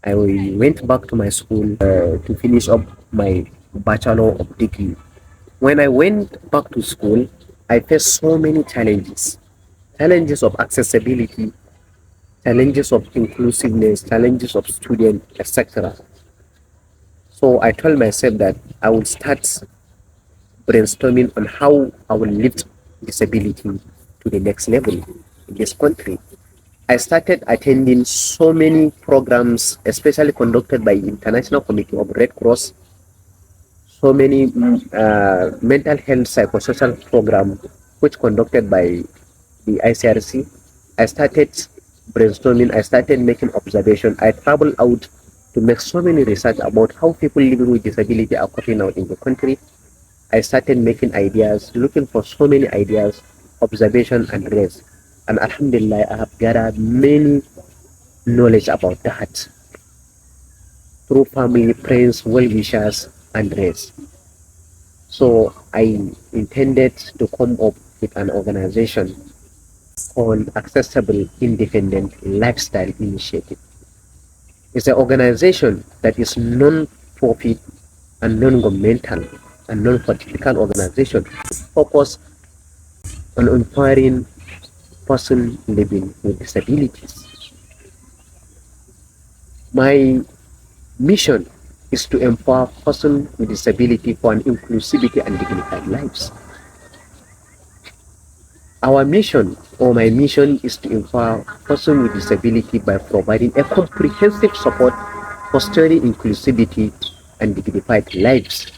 I went back to my school to finish up my bachelor of degree. When I went back to school, I faced so many challenges. Challenges of accessibility, challenges of inclusiveness, challenges of student, etc. So I told myself that I would start brainstorming on how I will lift disability to the next level in this country. I started attending so many programs, especially conducted by International Committee of Red Cross, so many mental health psychosocial program which conducted by the ICRC. I started brainstorming, I started making observation. I traveled out to make so many research about how people living with disability are coping out in the country. I started making ideas, looking for so many ideas, observation and rest. And Alhamdulillah, I have gathered many knowledge about that through family, friends, well-wishers, and rest. So I intended to come up with an organization called Accessible Independent Lifestyle Initiative. It's an organization that is non-profit and non-governmental and non-political organization focused on empowering person living with disabilities. My mission is to empower person with disability for an inclusivity and dignified lives. Our mission or my mission is to empower person with disability by providing a comprehensive support, fostering inclusivity and dignified lives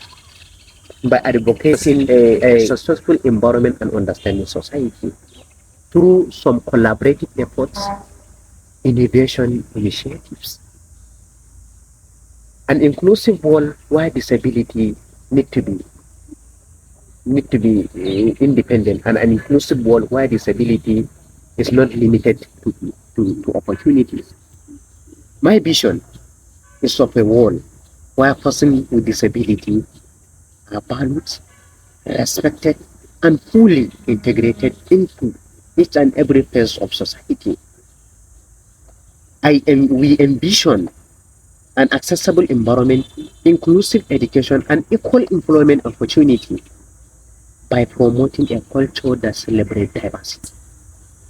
by advocating a successful environment and understanding society through some collaborative efforts, innovation initiatives. An inclusive world where disability need to be independent, and an inclusive world where disability is not limited to opportunities. My vision is of a world where persons with disability are valued, respected, and fully integrated into each and every phase of society. We envision an accessible environment, inclusive education, and equal employment opportunity by promoting a culture that celebrates diversity,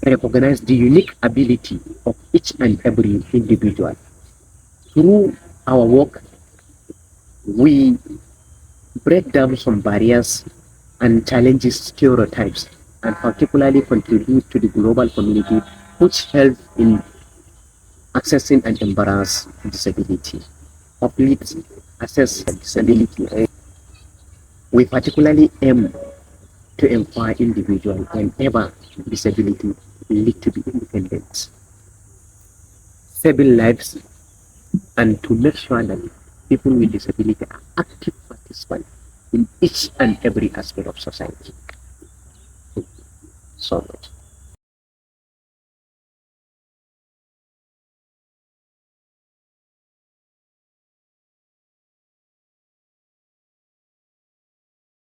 recognize the unique ability of each and every individual. Through our work, we break down some barriers and challenges stereotypes and particularly contribute to the global community which help in accessing and embrace disability. Complete access disability. We particularly aim to empower individuals whenever disability lead to be independent, saving lives, and to make sure that people with disability are active participants in each and every aspect of society. So much.